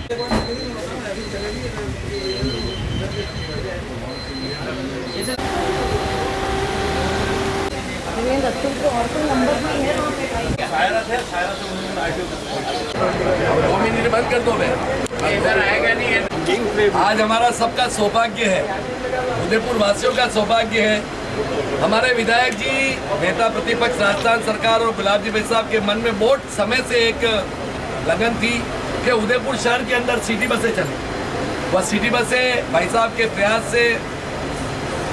बंद कर दो मैं इधर आएगा नहीं है। आज हमारा सबका सौभाग्य है, उदयपुर वासियों का सौभाग्य है। हमारे विधायक जी, नेता प्रतिपक्ष राजस्थान सरकार और गुलाब जी भाई साहब के मन में बहुत समय से एक लगन थी कि उदयपुर शहर के अंदर सिटी बसें चलें। वह सिटी बसें भाई साहब के प्रयास से,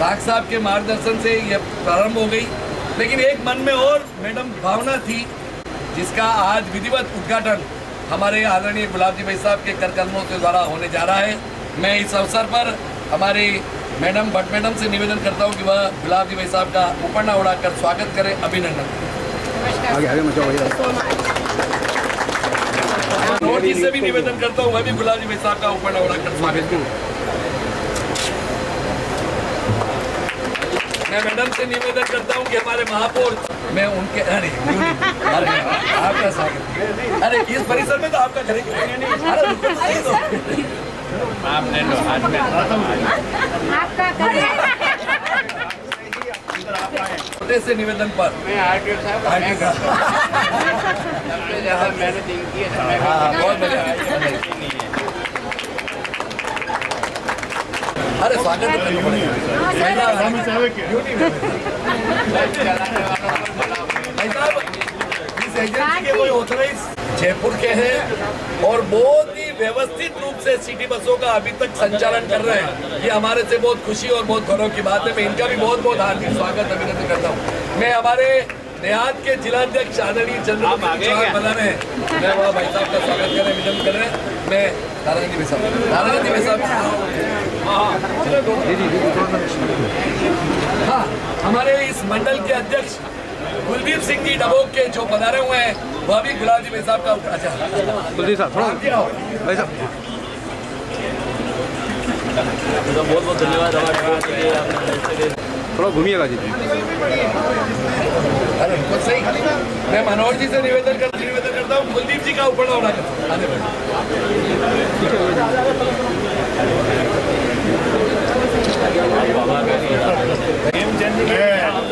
बाग साहब के मार्गदर्शन से यह प्रारंभ हो गई। लेकिन एक मन में और मैडम भावना थी, जिसका आज विधिवत उद्घाटन हमारे आदरणीय गुलाब जी भाई साहब के कर कदमों के द्वारा होने जा रहा है। मैं इस अवसर पर हमारी मैडम भट्ट मैडम से निवेदन करता हूं कि वह गुलाब जी भाई साहब का उपरना उड़ाकर स्वागत करें, अभिनंदन। और जिससे भी निवेदन करता हूं, वह भी गुलाब जी भाई साहब का उपरना उड़ाकर स्वागत करें। मैं मैडम से निवेदन करता हूं कि हमारे महापौर, मैं उनके अरे आपका स्वागत। अरे इस परिसर में तो आपका करेंगे। आप ले लो हाथ में आपका छोटे से निवेदन पर मैं आरटीओ साहब मैंने दिन की है। बहुत बढ़िया। अरे स्वागत इस एजेंसी के कोई ऑथराइज जयपुर के हैं और बहुत ही व्यवस्थित रूप से सिटी बसों का अभी तक संचालन कर रहे हैं। ये हमारे से बहुत खुशी और बहुत गौरव की बात है। मैं इनका भी बहुत बहुत हार्दिक स्वागत अभिनंदन करता हूँ। मैं हमारे देहात के जिलाध्यक्ष आदरणीय चंद्रबाबू बना रहे हैं, मैं वहाँ भाई साहब का स्वागत कर रहे हैं, अभिनंदन कर रहे हैं। मैं नारायण जी साहब हाँ, हमारे इस मंडल के अध्यक्ष कुलदीप सिंह जी डबोक के जो पधारे हुए हैं, वह भी गुलाब जी भाई साहब का। अच्छा कुलदीप साहब थोड़ा भाई साहब बहुत बहुत धन्यवाद। थोड़ा घूमिएगा जी। अरे बिल्कुल सही। मैं मनोहर जी से निवेदन करता हूँ, कुलदीप जी का ऊपर होना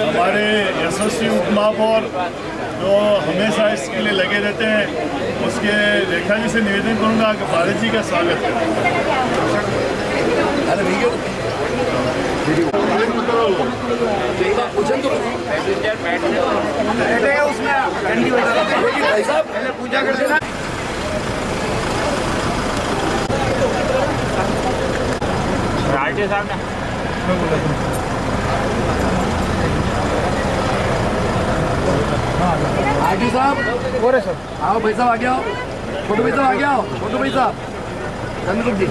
हमारे यशस्वी उपमहापौर जो हमेशा इसके लिए लगे रहते हैं, उसके रेखा जी से निवेदन करूंगा कि भारत जी का स्वागत करें। अरे वीडियो पूजा कर देना। आरटीओ साहब ने आरटीओ साहब बोले सर, आओ भाई साहब आगे आओ, फोटो भाई साहब आगे आओ, फोटो भाई साहब चंद्रगुप्त जी।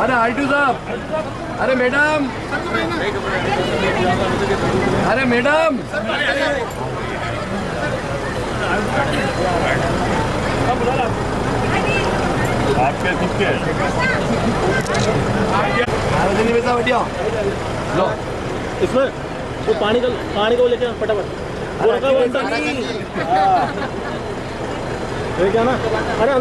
अरे आरटीओ साहब, अरे मैडम, अरे मैडम, आपके खुद के लो इसमें वो पानी को लेके फटाफट क्या ना। अरे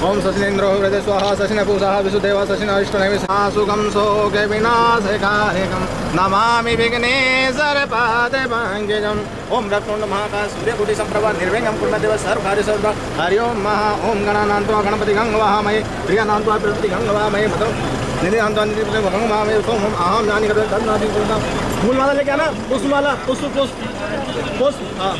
ओम शशिनेन्द्रो हृदय स्वाहा शशिन पूषा विशुदेव शशिन अष्टनैव सुगम शोके विनाशकारिकं नमामि विघ्नेश्वर पादे पंकजम्। ओम रत्नों महाकाय सूर्यकोटि संप्रभा निर्विघ्नं कुर्मदेव सर्वकार्य सर्वदा। हरि ओम महा ओम गणानान्त्वा गणपति गंगवामहे प्रियानान्त्वा प्रकृति गंगवामहे मतो निधिनान्त्वा निधिपति गंगवामहे सोम अहम ज्ञानी करते धन्नादि गुणा। फूल माला लेके आना, पुष्प माला, पुष्प पुष्प पुष्प। हाँ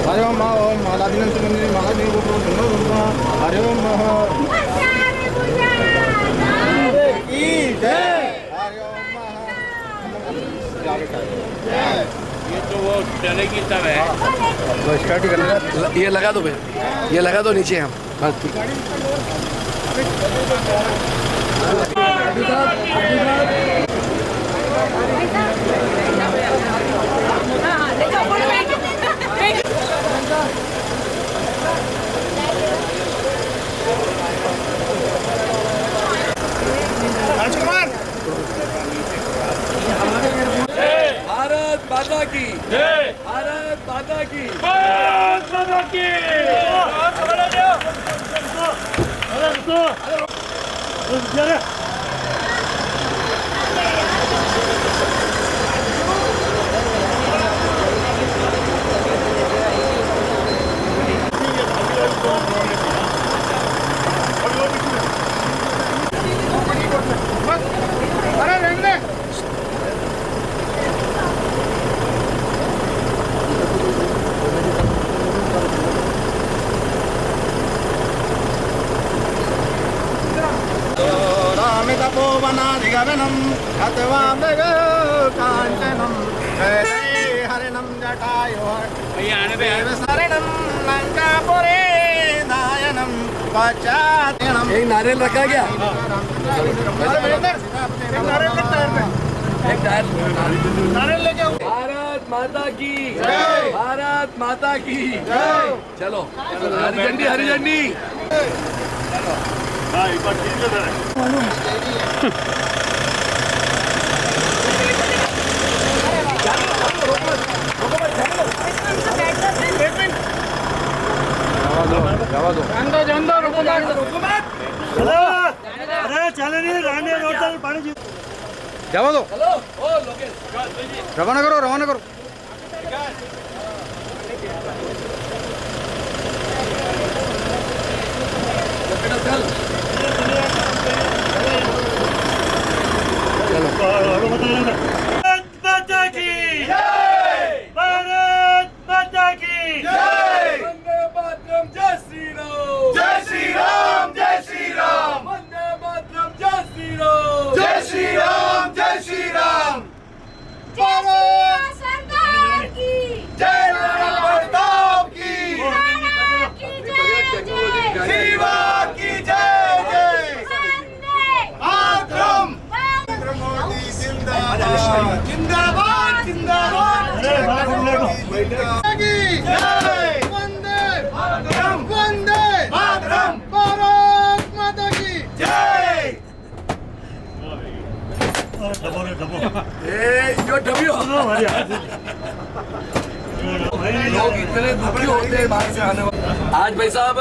हरि ओम ओम मालादिनं सुगंधि मालादिनं गोप्रो सुंदर हरि ओम की जय। हरि ओम ये तो वो चलेगी तब है, वो स्टार्ट ही करना। ये लगा दो भाई, ये लगा दो नीचे हम बस ठीक है। राजकुमार भारत माता की भारत माता की अरे रहने दे। रामितपोवनाधिगमनम् अथवा मृगकाञ्चनम् हरिणं जटायुः शरणं लङ्कापुरे नायनं पश्चात्यनं। एक नारियल रखा क्या एक नारियल लेके आओ। भारत माता की भारत माता की चलो हरी झंडी हरी झंडी हाँ एक बार ठीक है अरे चले नहीं रांडे रोड तक पानी जी जावा दो। चलो ओ लोकेश रवाना करो रवाना करो। चल भारत माता की भारत माता की वंदे मातरम जय श्री राम जय श्री राम जय श्री राम वंदे मातरम जय श्री राम जय श्री राम जय श्री राम सरदार की जय राणा प्रताप की शिवा की जय जय मातरम जिंदाबाद जिंदाबाद अरे बात सुन ले की जय वंदे मातरम वंदे मातरम भारत माता की जय डबो रे डबो यो डब्ल्यू भाई लोग इतने दुखी होते हैं बाहर से आने वाले। आज भाई साहब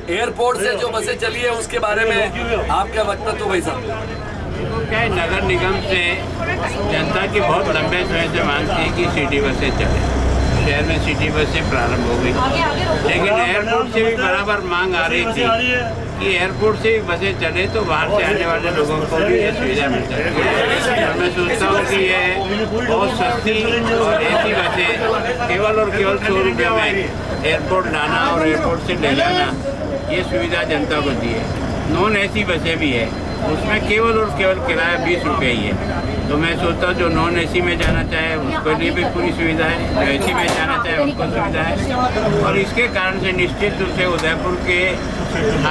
एयरपोर्ट से जो बसें चली है उसके बारे में आपका वक्तव्य तो भाई साहब क्या है, नगर निगम से जनता की बहुत लंबे समय से मांग थी कि सिटी बसें चले। शहर में सिटी बसें प्रारंभ हो गई, लेकिन एयरपोर्ट से भी बराबर मांग आ रही थी कि एयरपोर्ट से भी बसें चले तो बाहर से आने वाले लोगों को भी ये सुविधा मिल सकती है। और मैं सोचता हूँ कि ये बहुत सस्ती और ऐसी बसें केवल और केवल 100 रुपये में एयरपोर्ट लाना और एयरपोर्ट से ले जाना, ये सुविधा जनता को दी है। नॉन एसी बसें भी है, उसमें केवल और केवल किराया 20 रुपये ही है। तो मैं सोचता हूँ जो नॉन एसी में जाना चाहे उसके लिए भी पूरी सुविधा है, जो एसी में जाना चाहे उनको सुविधा है। और इसके कारण से निश्चित रूप से उदयपुर के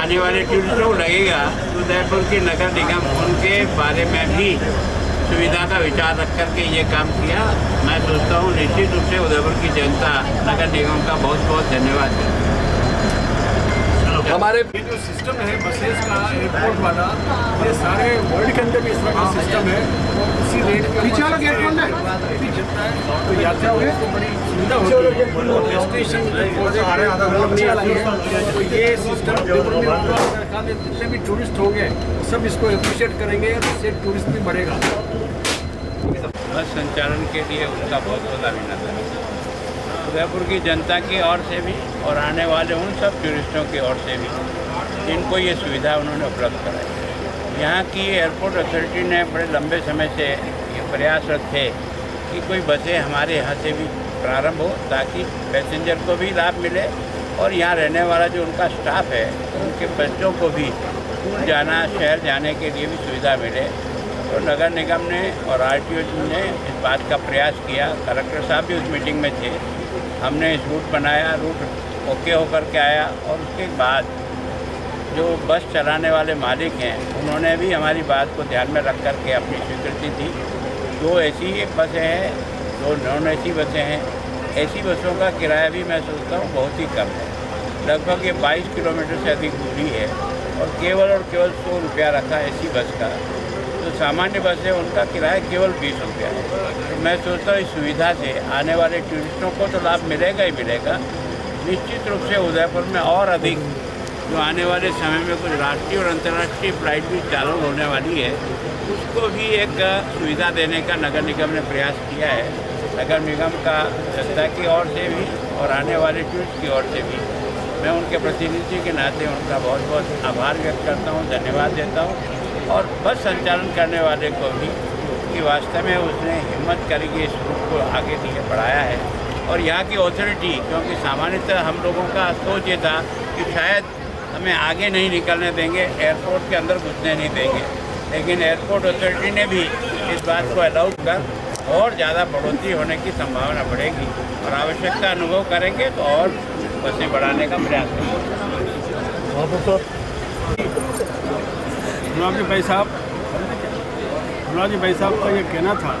आने वाले टूरिस्टों को लगेगा उदयपुर की नगर निगम उनके बारे में भी सुविधा का विचार रख करके ये काम किया। मैं सोचता हूँ निश्चित रूप से उदयपुर की जनता नगर निगम का बहुत बहुत धन्यवाद है। हमारे ये जो सिस्टम है बसेस का एयरपोर्ट वाला, ये सारे वर्ल्ड के अंदर भी इस तरह का सिस्टम है। इसी रेट पे पीछे वाला गेट बंद है। तो यात्रियों को बड़ी सुविधा होती है। डेस्टिनेशन तो ये सिस्टम जितने भी टूरिस्ट होंगे सब इसको अप्रिशिएट करेंगे, इससे टूरिस्ट भी बढ़ेगा। बस संचालन के लिए उनका बहुत बहुत अभिनंदन। उदयपुर की जनता की ओर से भी और आने वाले उन सब टूरिस्टों की ओर से भी इनको ये सुविधा उन्होंने उपलब्ध कराई। यहाँ की एयरपोर्ट अथॉरिटी ने बड़े लंबे समय से ये प्रयासरत थे कि कोई बसें हमारे यहाँ से भी प्रारंभ हो ताकि पैसेंजर को भी लाभ मिले और यहाँ रहने वाला जो उनका स्टाफ है उनके बच्चों को भी स्कूल जाना शहर जाने के लिए भी सुविधा मिले। तो नगर निगम ने और RTO ने इस बात का प्रयास किया। कलेक्टर साहब भी उस मीटिंग में थे। हमने इस रूट बनाया, रूट ओके होकर के आया और उसके बाद जो बस चलाने वाले मालिक हैं उन्होंने भी हमारी बात को ध्यान में रख कर के अपनी स्वीकृति दी। 2 AC बसें हैं, 2 नॉन AC बसें हैं। AC बसों का किराया भी मैं सोचता हूँ बहुत ही कम है, लगभग ये 22 किलोमीटर से अधिक दूरी है और केवल 100 रुपया रखा AC बस का। जो सामान्य बस है उनका किराया केवल 20 रुपया है। तो मैं सोचता हूँ इस सुविधा से आने वाले टूरिस्टों को तो लाभ मिलेगा ही मिलेगा। निश्चित रूप से उदयपुर में और अधिक जो आने वाले समय में कुछ राष्ट्रीय और अंतर्राष्ट्रीय फ्लाइट भी चालू होने वाली है, उसको भी एक सुविधा देने का नगर निगम ने प्रयास किया है। नगर निगम का जनता की ओर से भी और आने वाले टूरिस्ट की ओर से भी मैं उनके प्रतिनिधि के नाते उनका बहुत बहुत आभार व्यक्त करता हूँ, धन्यवाद देता हूँ। और बस संचालन करने वाले को भी कि वास्तव में उसने हिम्मत करके इस रूट को आगे लिए बढ़ाया है। और यहाँ की अथॉरिटी, क्योंकि सामान्यतः हम लोगों का सोच ये था कि शायद हमें आगे नहीं निकलने देंगे, एयरपोर्ट के अंदर घुसने नहीं देंगे, लेकिन एयरपोर्ट अथॉरिटी ने भी इस बात को अलाउ कर और ज़्यादा बढ़ोतरी होने की संभावना बढ़ेगी और आवश्यकता अनुभव करेंगे तो और बसें बढ़ाने का प्रयास करेंगे। गुलाब भाई साहब का ये कहना था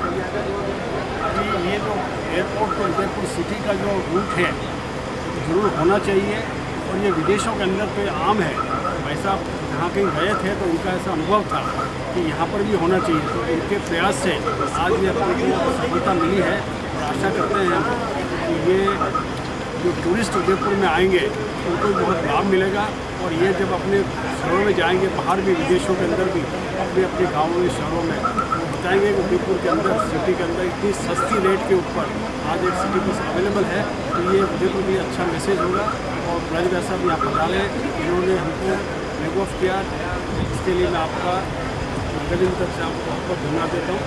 कि ये जो एयरपोर्ट तो उदयपुर सिटी का जो रूट है ज़रूर होना चाहिए और ये विदेशों के अंदर तो ये आम है। भाई साहब जहाँ कहीं गए थे तो उनका ऐसा अनुभव था कि यहाँ पर भी होना चाहिए। तो इनके प्रयास से आज ये अपने को सफलता मिली है और आशा करते हैं कि ये जो टूरिस्ट उदयपुर में आएंगे उनको बहुत लाभ मिलेगा और ये जब अपने शहरों में जाएंगे, बाहर भी विदेशों के अंदर भी अपने अपने गाँवों में, शहरों में बताएंगे कि उदयपुर के अंदर, सिटी के अंदर इतनी सस्ती रेट के ऊपर आज एक सिटी बस अवेलेबल है। तो ये उदयपुर के लिए अच्छा मैसेज होगा। और ब्रज भाई साहब यहाँ पर डाले, इन्होंने हमको लेग ऑफ किया, इसके लिए मैं आपका नगर तरफ से आपको बहुत बहुत धन्यवाद देता हूँ।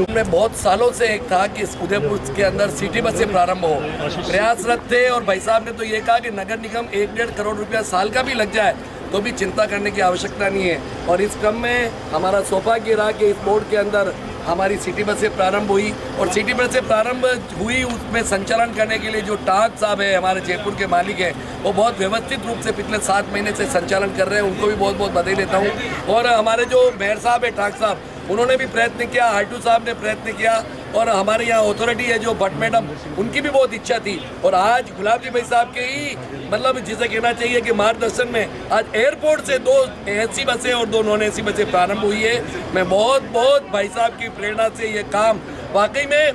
में बहुत सालों से एक था कि उदयपुर के अंदर सिटी बसें प्रारंभ हो, प्रयासरत थे। और भाई साहब ने तो ये कहा कि नगर निगम 1-1.5 करोड़ रुपया साल का भी लग जाए तो भी चिंता करने की आवश्यकता नहीं है। और इस क्रम में हमारा सौभाग्य रहा कि इस बोर्ड के अंदर हमारी सिटी बसें प्रारंभ हुई और सिटी बसें प्रारंभ हुई, उसमें संचालन करने के लिए जो टाग साहब है, हमारे जयपुर के मालिक हैं, वो बहुत व्यवस्थित रूप से पिछले 7 महीने से संचालन कर रहे हैं। उनको भी बहुत बहुत बधाई देता हूँ। और हमारे जो मेयर साहब है, टाग साहब, उन्होंने भी प्रयत्न किया, आरटू साहब ने प्रयत्न किया और हमारे यहाँ अथॉरिटी है जो भट्ट मैडम, उनकी भी बहुत इच्छा थी। और आज गुलाब जी भाई साहब के ही मतलब जिसे कहना चाहिए कि मार्गदर्शन में आज एयरपोर्ट से 2 AC बसें और 2 नॉन AC बसें प्रारंभ हुई है। मैं बहुत भाई साहब की प्रेरणा से ये काम वाकई में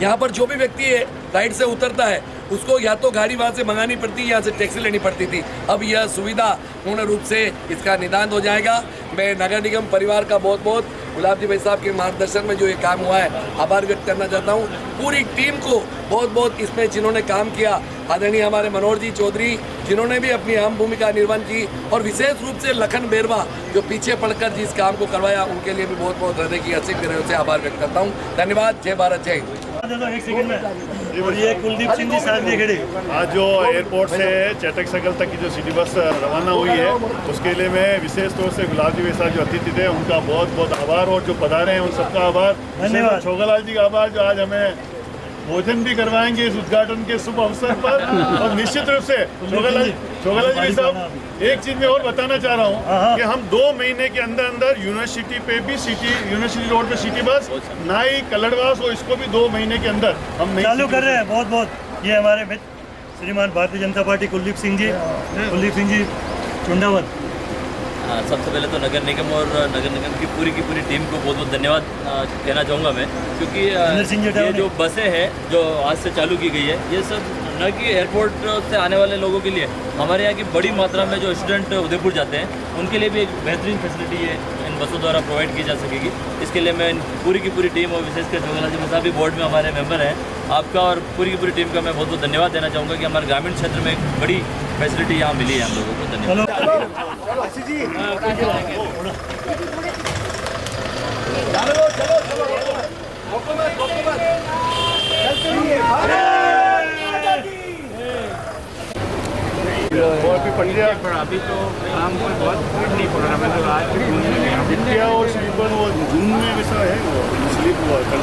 यहाँ पर जो भी व्यक्ति है राइड से उतरता है उसको या तो गाड़ी वहाँ से मंगानी पड़ती है, यहाँ से टैक्सी लेनी पड़ती थी। अब यह सुविधा पूर्ण रूप से इसका निदान हो जाएगा। मैं नगर निगम परिवार का बहुत गुलाब जी भाई साहब के मार्गदर्शन में जो ये काम हुआ है आभार व्यक्त करना चाहता हूँ। पूरी टीम को बहुत इसमें जिन्होंने काम किया, आदरणीय हमारे मनोहर जी चौधरी जिन्होंने भी अपनी अहम भूमिका निर्वहन की और विशेष रूप से लखन बेरवा जो पीछे पड़कर जिस काम को करवाया, उनके लिए भी बहुत हृदय की असीम तरह से आभार व्यक्त करता हूँ। धन्यवाद। जय भारत, जय हिंद। एक सेकंड में। और ये कुलदीप सिंह जी साथ में खड़े। आज जो एयरपोर्ट से चेतक सर्कल तक की जो सिटी बस रवाना हुई है उसके लिए मैं विशेष तौर से गुलाब जी भाई साहब जो अतिथि थे उनका बहुत आभार और जो पधारे हैं उन सबका आभार, धन्यवाद। छोगालाल जी का आभार जो आज हमें भोजन भी करवाएंगे इस उद्घाटन के शुभ अवसर पर। और निश्चित रूप से छोगालाल जी भाई साहब एक चीज मैं और बताना चाह रहा हूँ कि हम 2 महीने के अंदर यूनिवर्सिटी पे भी यूनिवर्सिटी रोड पे सिटी बस, नाई कलड़वास और इसको भी 2 महीने के अंदर हम चालू कर रहे हैं। बहुत ये हमारे मित्र श्रीमान भारतीय जनता पार्टी कुलदीप सिंह जी चुंडावन। सबसे पहले तो नगर निगम और नगर निगम की पूरी टीम को बहुत धन्यवाद कहना चाहूँगा मैं, क्योंकि ये जो बसें हैं जो आज से चालू की गई है, ये सब न कि एयरपोर्ट से आने वाले लोगों के लिए, हमारे यहाँ की बड़ी मात्रा में जो स्टूडेंट उदयपुर जाते हैं उनके लिए भी एक बेहतरीन फैसिलिटी है इन बसों द्वारा प्रोवाइड की जा सकेगी। इसके लिए मैं पूरी की पूरी टीम और विशेषकर छोगालाल जी साहब भी बोर्ड में हमारे मेंबर हैं, आपका और पूरी की पूरी टीम का मैं बहुत धन्यवाद देना चाहूँगा कि हमारे ग्रामीण क्षेत्र में एक बड़ी फैसिलिटी यहाँ मिली है हम लोगों को। धन्यवाद। अभी तो काम कोई बहुत नहीं पड़ रहा। मैं तो आज भी घूमने गया हूँ। विद्या और स्लीपर वो जून में वैसा है, वो स्लीप हुआ कल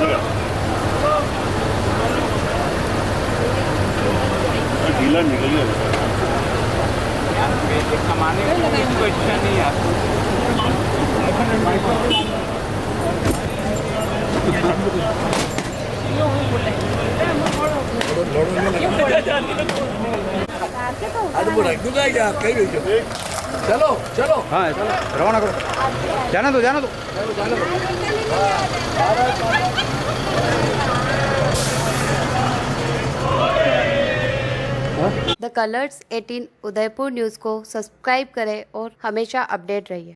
ढीला निकल गया। कमाने की कोई इच्छा नहीं है। आज वो रख दूंगा क्या आप कहीं चलो चलो हाँ चलो रवाना करो, जाना दो जाना दो। द कलर्स 18 उदयपुर न्यूज़ को सब्सक्राइब करें और हमेशा अपडेट रहिए।